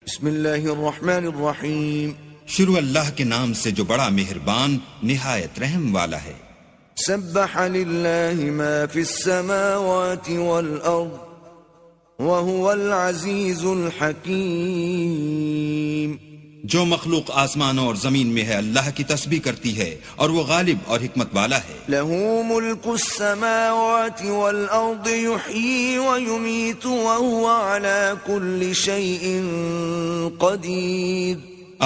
بسم اللہ الرحمن الرحیم. شروع اللہ کے نام سے جو بڑا مہربان نہایت رحم والا ہے. سبح للہ ما فی السماوات والارض وهو العزیز الحکیم. جو مخلوق آسمانوں اور زمین میں ہے اللہ کی تسبیح کرتی ہے اور وہ غالب اور حکمت والا ہے. له ملک السماوات والارض يحيي ويميت وهو على كل شيء قدیر.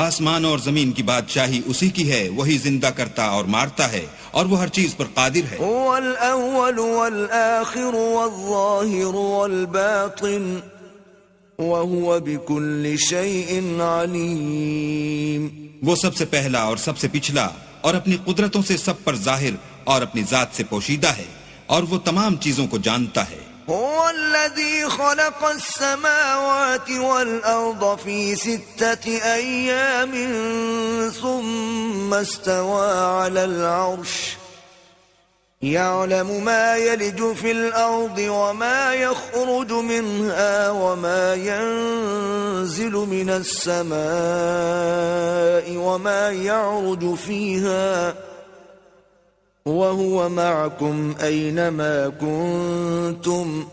آسمان اور زمین کی بادشاہی اسی کی ہے، وہی زندہ کرتا اور مارتا ہے اور وہ ہر چیز پر قادر ہے. هو الاول والآخر والظاہر والباطن وهو بكل شيء علیم. وہ سب سے پہلا اور سب سے پچھلا اور اپنی قدرتوں سے سب پر ظاہر اور اپنی ذات سے پوشیدہ ہے اور وہ تمام چیزوں کو جانتا ہے. هو الذي خلق السماوات والأرض في 6 أيام ثم استوى على العرش يعلم ما يلج في الأرض وما يخرج منها وما ينزل من السماء وما يعرج فيها وهو معكم أينما كنتم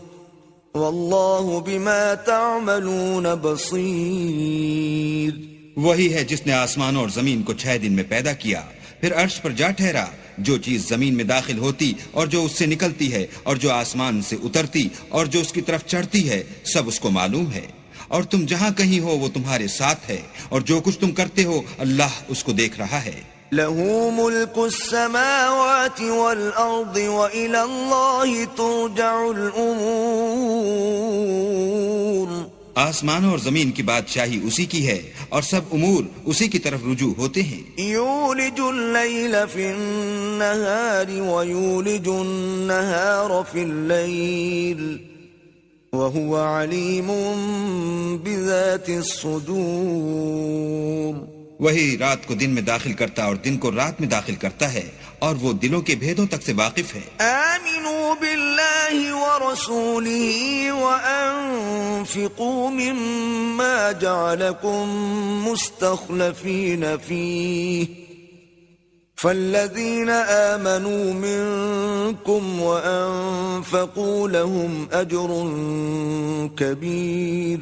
والله بما تعملون بصير. وہی ہے جس نے آسمانوں اور زمین کو 6 دن میں پیدا کیا، پھر عرش پر جا ٹھہرا. جو چیز زمین میں داخل ہوتی اور جو اس سے نکلتی ہے اور جو آسمان سے اترتی اور جو اس کی طرف چڑھتی ہے، سب اس کو معلوم ہے. اور تم جہاں کہیں ہو وہ تمہارے ساتھ ہے، اور جو کچھ تم کرتے ہو اللہ اس کو دیکھ رہا ہے. له ملك السماوات والأرض وإلى الله ترجع الأمور. آسمانوں اور زمین کی بادشاہی اسی کی ہے اور سب امور اسی کی طرف رجوع ہوتے ہیں. يولج الليل في النهار ويولج النهار في الليل وهو عليم بذات الصدور. وہی رات کو دن میں داخل کرتا اور دن کو رات میں داخل کرتا ہے اور وہ دلوں کے بھیدوں تک سے واقف ہے. آمنوا بالله ورسوله وأنفقوا مما جعلكم مستخلفين فيه فالذين آمنوا منكم وأنفقوا لهم أجر كبير.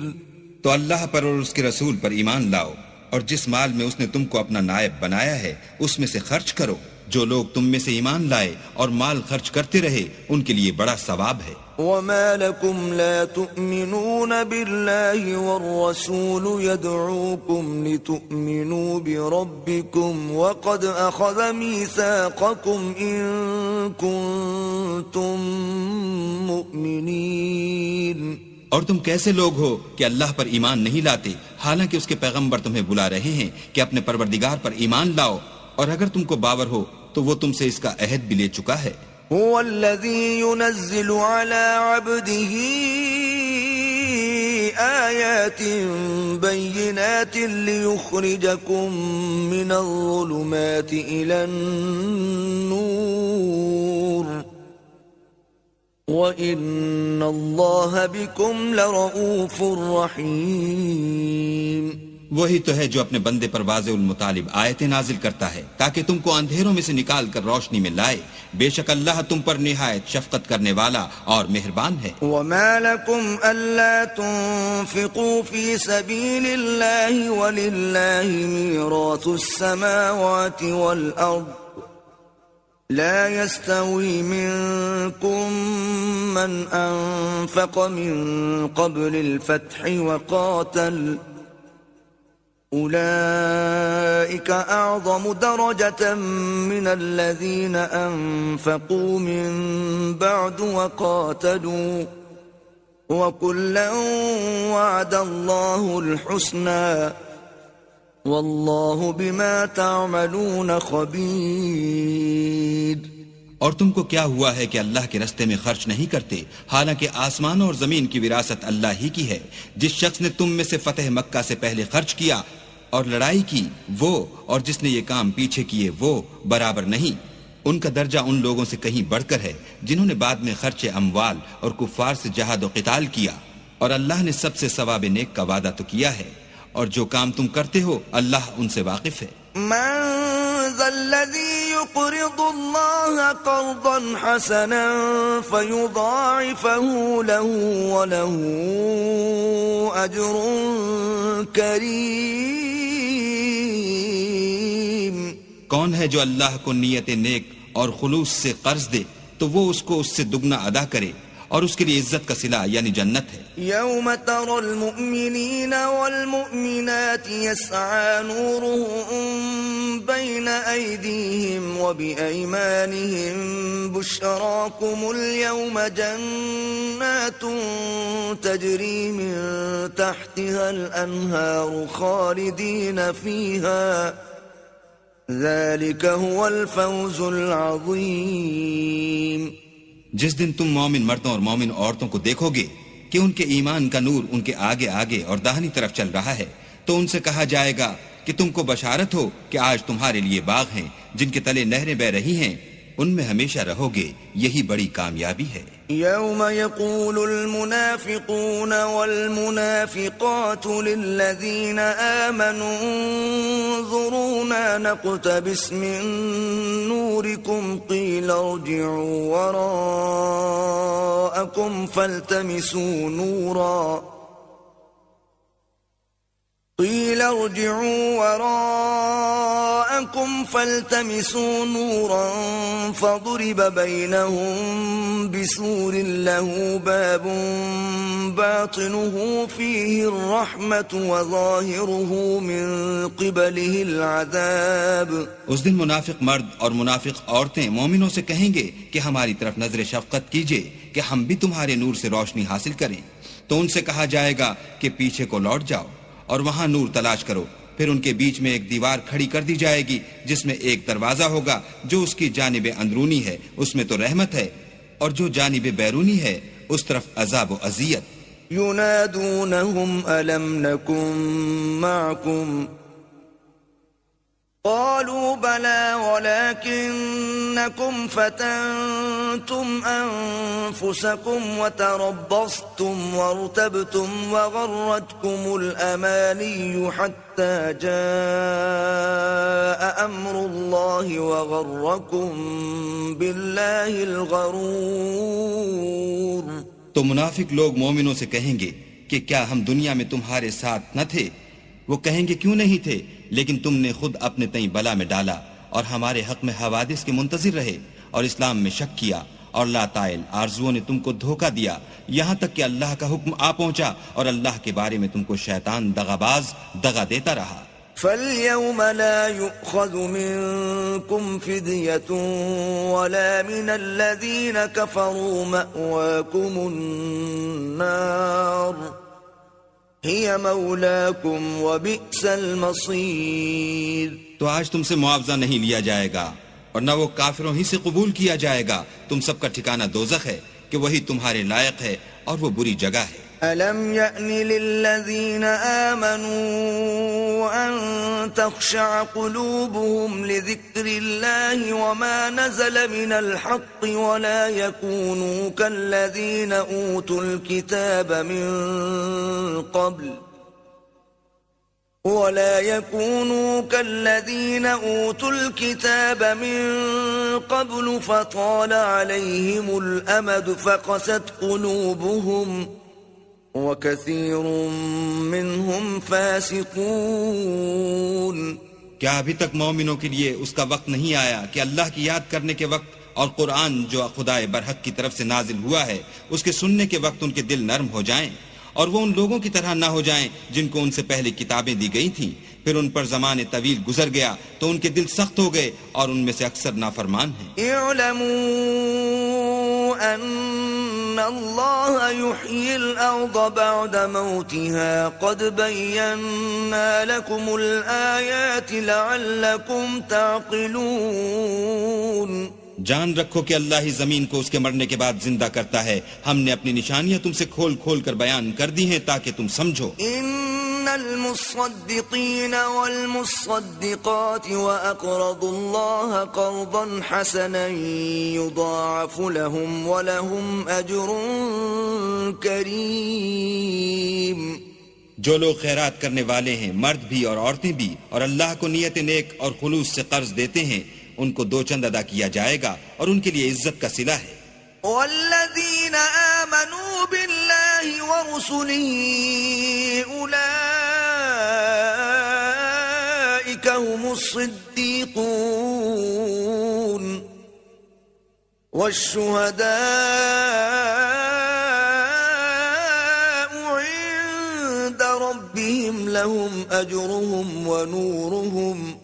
تو اللہ پر اور اس کے رسول پر ایمان لاؤ اور جس مال میں اس نے تم کو اپنا نائب بنایا ہے اس میں سے خرچ کرو. جو لوگ تم میں سے ایمان لائے اور مال خرچ کرتے رہے ان کے لیے بڑا ثواب ہے. وما لكم لا تؤمنون بالله والرسول يدعوكم لتؤمنوا بربكم وقد أخذ ميثاقكم إن كنتم مؤمنين. اور تم کیسے لوگ ہو کہ اللہ پر ایمان نہیں لاتے حالانکہ اس کے پیغمبر تمہیں بلا رہے ہیں کہ اپنے پروردگار پر ایمان لاؤ، اور اگر تم کو باور ہو تو وہ تم سے اس کا عہد بھی لے چکا ہے. هو الذي ينزل على عبده آيات بينات ليخرجكم من الظلمات إلى النور وَإِنَّ اللَّهَ بِكُمْ لَرَؤُوفٌ رَحِيمٌ. وہی تو ہے جو اپنے بندے پر واضح المطالب آیتیں نازل کرتا ہے تاکہ تم کو اندھیروں میں سے نکال کر روشنی میں لائے. بے شک اللہ تم پر نہایت شفقت کرنے والا اور مہربان ہے. وَمَا لَكُمْ أَلَّا تُنْفِقُوا فِي سَبِيلِ اللَّهِ وَلِلَّهِ مِيرَاثُ السَّمَاوَاتِ وَالْأَرْضِ لا يستوي منكم من أنفق من قبل الفتح وقاتل أولئك أعظم درجة من الذين أنفقوا من بعد وقاتلوا وكلا وعد الله الحسنى واللہ بما تعملون خبیر. اور تم کو کیا ہوا ہے کہ اللہ کے رستے میں خرچ نہیں کرتے حالانکہ آسمانوں اور زمین کی وراثت اللہ ہی کی ہے. جس شخص نے تم میں سے فتح مکہ سے پہلے خرچ کیا اور لڑائی کی وہ اور جس نے یہ کام پیچھے کیے وہ برابر نہیں. ان کا درجہ ان لوگوں سے کہیں بڑھ کر ہے جنہوں نے بعد میں خرچ اموال اور کفار سے جہاد و قتال کیا، اور اللہ نے سب سے ثواب نیک کا وعدہ تو کیا ہے اور جو کام تم کرتے ہو اللہ ان سے واقف ہے. من ذا الذي يقرض الله قرضا حسنا فيضاعفه له وله أجر كريم. کون ہے جو اللہ کو نیت نیک اور خلوص سے قرض دے تو وہ اس کو اس سے دگنا ادا کرے اور اس کے لیے عزت کا صلہ یعنی جنت ہے. يوم ترى المؤمنين والمؤمنات يسعى نورهم بين أيديهم وبأيمانهم بشراكم اليوم جنات تجري من تحتها الأنهار خالدين فيها ذلك هو الفوز العظيم. جس دن تم مومن مردوں اور مومن عورتوں کو دیکھو گے کہ ان کے ایمان کا نور ان کے آگے آگے اور داہنی طرف چل رہا ہے تو ان سے کہا جائے گا کہ تم کو بشارت ہو کہ آج تمہارے لیے باغ ہیں جن کے تلے نہریں بہ رہی ہیں، ان میں ہمیشہ رہو گے، یہی بڑی کامیابی ہے. يوم يقول المنافقون والمنافقات للذين آمنوا انظرونا نقتبس من نوركم قيل ارجعوا وراءكم فالتمسوا نورا قيل ارجعوا وراءكم فالتمسوا نورا فضرب بينهم بسور له باب باطنه فيه الرحمة وظاهره من قبله العذاب. اس دن منافق مرد اور منافق عورتیں مومنوں سے کہیں گے کہ ہماری طرف نظر شفقت کیجئے کہ ہم بھی تمہارے نور سے روشنی حاصل کریں، تو ان سے کہا جائے گا کہ پیچھے کو لوٹ جاؤ اور وہاں نور تلاش کرو. پھر ان کے بیچ میں ایک دیوار کھڑی کر دی جائے گی جس میں ایک دروازہ ہوگا جو اس کی جانب اندرونی ہے، اس میں تو رحمت ہے، اور جو جانب بیرونی ہے اس طرف عذاب و اذیت. ينادونهم ألم نكن معكم قالوا بلى ولكنكم فتنتم أنفسكم وتربصتم وارتبتم وغرتكم الأماني حتى جاء أمر الله وغركم بالله الغرور. تو منافق لوگ مومنوں سے کہیں گے کہ کیا ہم دنیا میں تمہارے ساتھ نہ تھے؟ وہ کہیں گے کیوں نہیں تھے، لیکن تم نے خود اپنے تئیں بلا میں ڈالا اور ہمارے حق میں حوادث کے منتظر رہے اور اسلام میں شک کیا اور لاتائل آرزوؤں نے تم کو دھوکہ دیا یہاں تک کہ اللہ کا حکم آ پہنچا اور اللہ کے بارے میں تم کو شیطان دغاباز دغا دیتا رہا. فاليوم لا يؤخذ منكم فدية ولا من الذين كفروا مأواكم النار هي مولاكم وبئس المصير. تو آج تم سے معاوضہ نہیں لیا جائے گا اور نہ وہ کافروں ہی سے قبول کیا جائے گا. تم سب کا ٹھکانہ دوزخ ہے کہ وہی تمہارے لائق ہے اور وہ بری جگہ ہے. ألم يأن للذين آمنوا أن تخشع قلوبهم لذكر الله وما نزل من الحق ولا يكونوا كالذين أوتوا الكتاب من قبل فطال عليهم الأمد فقست قلوبهم وَكَثِيرٌ مِّنْهُمْ فَاسِقُونَ. کیا ابھی تک مومنوں کے لیے اس کا وقت نہیں آیا کہ اللہ کی یاد کرنے کے وقت اور قرآن جو خدائے برحق کی طرف سے نازل ہوا ہے اس کے سننے کے وقت ان کے دل نرم ہو جائیں اور وہ ان لوگوں کی طرح نہ ہو جائیں جن کو ان سے پہلے کتابیں دی گئی تھیں، پھر ان پر زمانے طویل گزر گیا تو ان کے دل سخت ہو گئے اور ان میں سے اکثر نافرمان ہیں. اعلموا ان اللہ یحیی الارض بعد موتها قد بینا لکم الآیات لعلکم تعقلون. جان رکھو کہ اللہ ہی زمین کو اس کے مرنے کے بعد زندہ کرتا ہے. ہم نے اپنی نشانیاں تم سے کھول کھول کر بیان کر دی ہیں تاکہ تم سمجھو. ان المصدقین والمصدقات واقرضوا اللہ قرضا حسنا یضاعف لهم ولهم اجر کریم. جو لوگ خیرات کرنے والے ہیں مرد بھی اور عورتیں بھی اور اللہ کو نیت نیک اور خلوص سے قرض دیتے ہیں ان کو 2 چند ادا کیا جائے گا اور ان کے لیے عزت کا صلہ ہے والذین آمنوا باللہ ورسلہ اولئک هم الصدیقون والشہداء عند ربهم لهم أجرهم ونورهم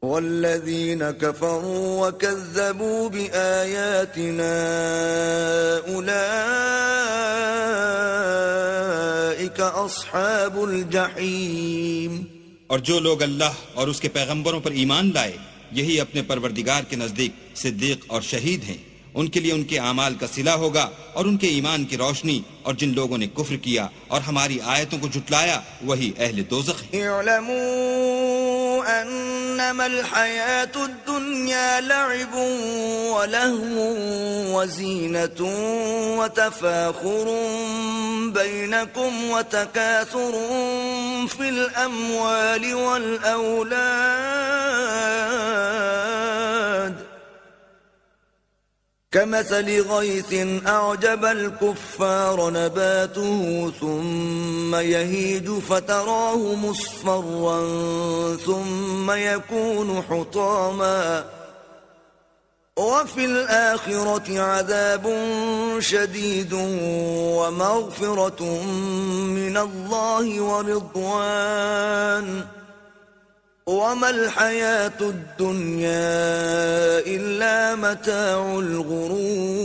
والذين كفروا وكذبوا بآياتنا أولئك أصحاب الجحيم اور جو لوگ اللہ اور اس کے پیغمبروں پر ایمان لائے یہی اپنے پروردگار کے نزدیک صدیق اور شہید ہیں ان کے لیے ان کے اعمال کا صلہ ہوگا اور ان کے ایمان کی روشنی اور جن لوگوں نے کفر کیا اور ہماری آیتوں کو جھٹلایا وہی اہل دوزخ ہیں اعلموا انما الحیاة الدنیا لعب ولہو وزینة وتفاخر بینکم وتکاثر فی الاموال والاولاد كمثل غيث أعجب الكفار نباته ثم يهيج فتراه مصفرا ثم يكون حطاما وفي الآخرة عذاب شديد ومغفرة من الله ورضوان وما الحياة الدنيا إلا متاع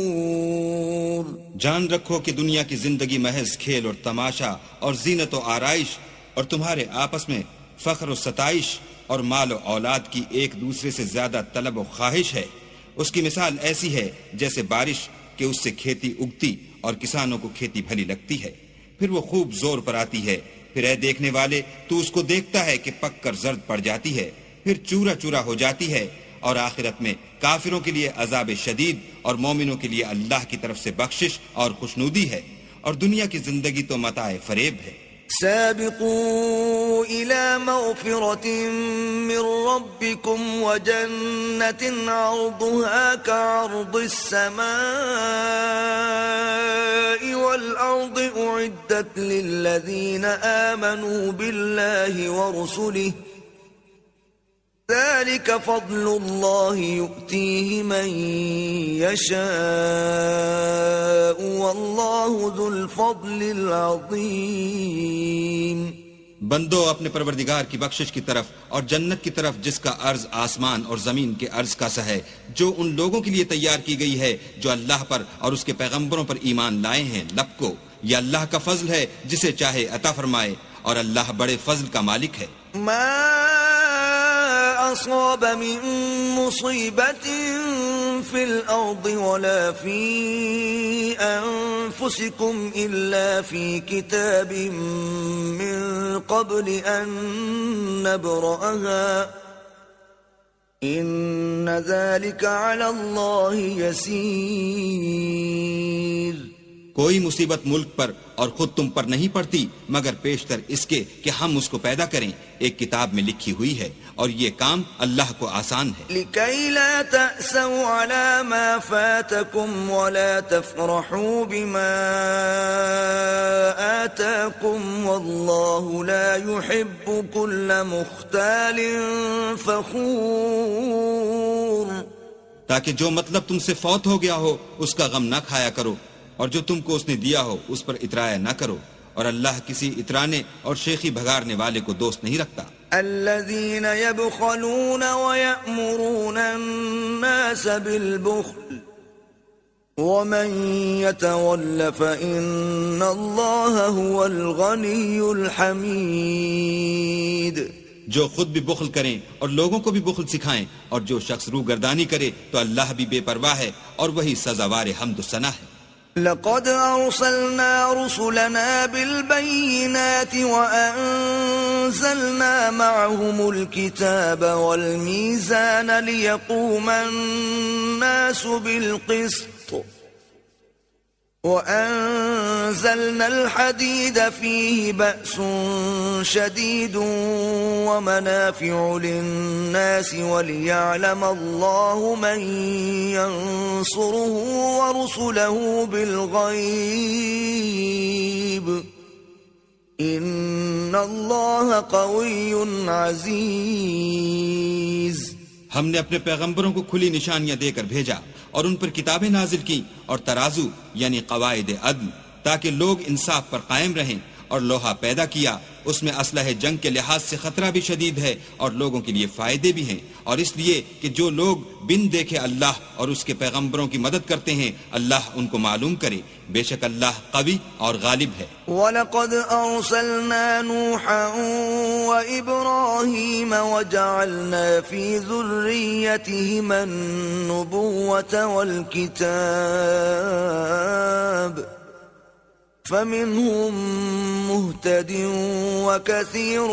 الغرور جان رکھو کہ دنیا کی زندگی محض کھیل اور تماشا اور زینت و آرائش اور تمہارے آپس میں فخر و ستائش اور مال و اولاد کی ایک دوسرے سے زیادہ طلب و خواہش ہے اس کی مثال ایسی ہے جیسے بارش کہ اس سے کھیتی اگتی اور کسانوں کو کھیتی بھلی لگتی ہے پھر وہ خوب زور پر آتی ہے پھر اے دیکھنے والے تو اس کو دیکھتا ہے کہ پک کر زرد پڑ جاتی ہے پھر چورا چورا ہو جاتی ہے اور آخرت میں کافروں کے لیے عذاب شدید اور مومنوں کے لیے اللہ کی طرف سے بخشش اور خوشنودی ہے اور دنیا کی زندگی تو متاع فریب ہے سابقوا إلى مغفرة من ربكم وجنة عرضها كعرض السماء والأرض أعدت للذين آمنوا بالله ورسله ذلك فضل الله يؤتيه من يشاء والله ذو الفضل العظيم بندو اپنے پروردگار کی بخشش کی طرف اور جنت کی طرف جس کا عرض آسمان اور زمین کے عرض کا سا ہے جو ان لوگوں کے لیے تیار کی گئی ہے جو اللہ پر اور اس کے پیغمبروں پر ایمان لائے ہیں لب کو یہ اللہ کا فضل ہے جسے چاہے عطا فرمائے اور اللہ بڑے فضل کا مالک ہے أصاب من مصيبة في الأرض ولا في أنفسكم إلا في كتاب من قبل أن نبرأها إن ذلك على الله يسير کوئی مصیبت ملک پر اور خود تم پر نہیں پڑتی مگر پیشتر اس کے کہ ہم اس کو پیدا کریں ایک کتاب میں لکھی ہوئی ہے اور یہ کام اللہ کو آسان ہے لِكَيْ لَا تَأْسَوْا عَلَى مَا فَاتَكُمْ وَلَا تَفْرَحُوا بِمَا آتَاكُمْ وَاللَّهُ لَا يُحِبُّ كُلَّ مُخْتَالٍ فَخُورٍ تاکہ جو مطلب تم سے فوت ہو گیا ہو اس کا غم نہ کھایا کرو اور جو تم کو اس نے دیا ہو اس پر اترایا نہ کرو اور اللہ کسی اترانے اور شیخی بھگارنے والے کو دوست نہیں رکھتا الذين يبخلون ويأمرون الناس بالبخل ومن يتول فإن الله هو الغني الحميد جو خود بھی بخل کریں اور لوگوں کو بھی بخل سکھائیں اور جو شخص روگردانی کرے تو اللہ بھی بے پرواہ ہے اور وہی سزاوار حمد و ثنا ہے لقد أرسلنا رسلنا بالبينات وأنزلنا معهم الكتاب والميزان ليقوم الناس بالقسط وَأَنزَلْنَا الْحَدِيدَ فِيهِ بَأْسٌ شَدِيدٌ وَمَنَافِعُ لِلنَّاسِ وَلِيَعْلَمَ اللَّهُ مَن يَنصُرُهُ وَرُسُلَهُ بِالْغَيْبِ إِنَّ اللَّهَ قَوِيٌّ عَزِيزٌ. ہم نے اپنے پیغمبروں کو کھلی نشانیاں دے کر بھیجا اور ان پر کتابیں نازل کی اور ترازو یعنی قواعد عدل تاکہ لوگ انصاف پر قائم رہیں، اور لوہا پیدا کیا، اس میں اسلحہ جنگ کے لحاظ سے خطرہ بھی شدید ہے اور لوگوں کے لیے فائدے بھی ہیں، اور اس لیے کہ جو لوگ بن دیکھے اللہ اور اس کے پیغمبروں کی مدد کرتے ہیں اللہ ان کو معلوم کرے، بے شک اللہ قوی اور غالب ہے. وَلَقَدْ أَرْسَلْنَا نُوحًا وَإِبْرَاهِيمَ وَجَعَلْنَا فِي ذُرِّيَّتِهِمَا النُّبُوَّةَ وَالْكِتَابَ فَمِنْهُمْ مُهْتَدٍ وَكَثِيرٌ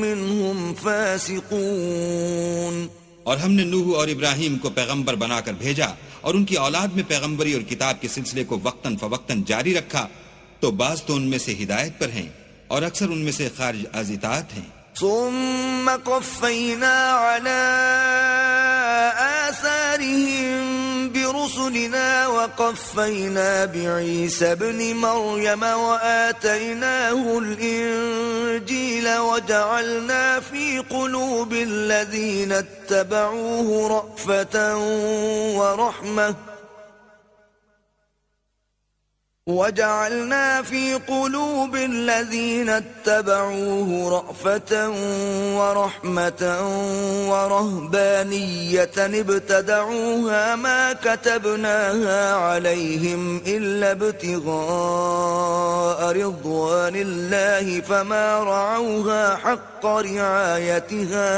مِّنْهُمْ فَاسِقُونَ. اور ہم نے نوح اور ابراہیم کو پیغمبر بنا کر بھیجا اور ان کی اولاد میں پیغمبری اور کتاب کے سلسلے کو وقتاً فوقتاً جاری رکھا، تو بعض تو ان میں سے ہدایت پر ہیں اور اکثر ان میں سے خارج از اطاعت ہیں. ثم قفينا على آثارهم برسلنا وقفينا بعيسى ابن مريم وآتيناه الإنجيل وجعلنا في قلوب الذين اتبعوه رأفة ورحمة وَجَعَلْنَا فِي قُلُوبِ الَّذِينَ اتَّبَعُوهُ رَأْفَةً وَرَحْمَةً وَرَهْبَانِيَّةً ابْتَدَعُوهَا مَا كَتَبْنَاهَا عَلَيْهِمْ إِلَّا ابْتِغَاءَ رِضْوَانِ اللَّهِ فَمَا رَعَوْهَا حَقَّ رِعَايَتِهَا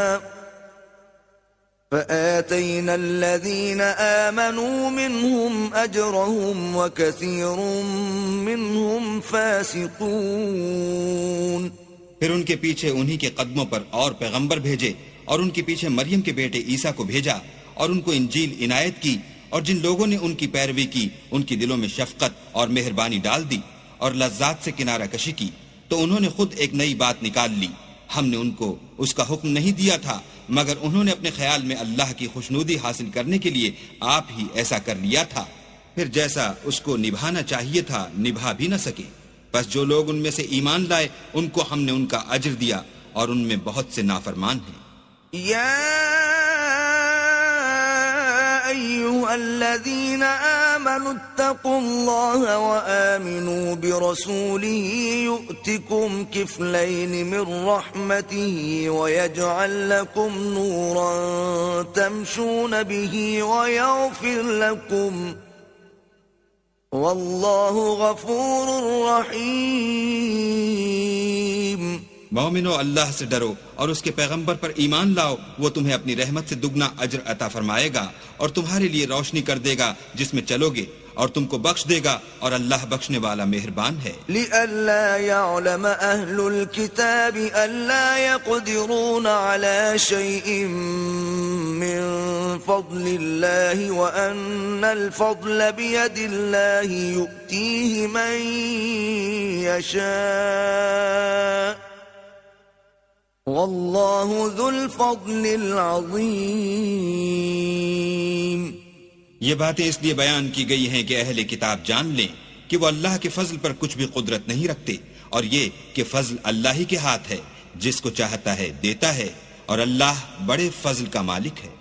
فَآتَيْنَا الَّذِينَ آمَنُوا مِنْهُمْ أَجْرَهُمْ وَكَثِيرٌ مِّنْهُمْ فَاسِقُونَ. پھر ان کے پیچھے انہی کے قدموں پر اور پیغمبر بھیجے اور ان کے پیچھے مریم کے بیٹے عیسیٰ کو بھیجا اور ان کو انجیل عنایت کی، اور جن لوگوں نے ان کی پیروی کی ان کی دلوں میں شفقت اور مہربانی ڈال دی اور لذات سے کنارہ کشی کی، تو انہوں نے خود ایک نئی بات نکال لی. ہم نے ان کو اس کا حکم نہیں دیا تھا مگر انہوں نے اپنے خیال میں اللہ کی خوشنودی حاصل کرنے کے لیے آپ ہی ایسا کر لیا تھا، پھر جیسا اس کو نبھانا چاہیے تھا نبھا بھی نہ سکے. بس جو لوگ ان میں سے ایمان لائے ان کو ہم نے ان کا اجر دیا اور ان میں بہت سے نافرمان ہیں. یا ایھا الذین آمنوا اتقوا اللہ وآمنوا برسولہ یؤتکم کفلین من رحمتہ ویجعل لکم نورا تمشون بہ ویغفر لکم واللہ غفور رحیم. مومنو، اللہ سے ڈرو اور اس کے پیغمبر پر ایمان لاؤ، وہ تمہیں اپنی رحمت سے دگنا اجر عطا فرمائے گا اور تمہارے لیے روشنی کر دے گا جس میں چلو گے، اور تم کو بخش دے گا، اور اللہ بخشنے والا مہربان ہے. لئلا يعلم أهل الكتاب ألا يقدرون على شيء من فضل الله وأن الفضل بيد الله يؤتيه من يشاء والله ذو الفضل العظيم. یہ باتیں اس لیے بیان کی گئی ہیں کہ اہل کتاب جان لیں کہ وہ اللہ کے فضل پر کچھ بھی قدرت نہیں رکھتے، اور یہ کہ فضل اللہ ہی کے ہاتھ ہے، جس کو چاہتا ہے دیتا ہے، اور اللہ بڑے فضل کا مالک ہے.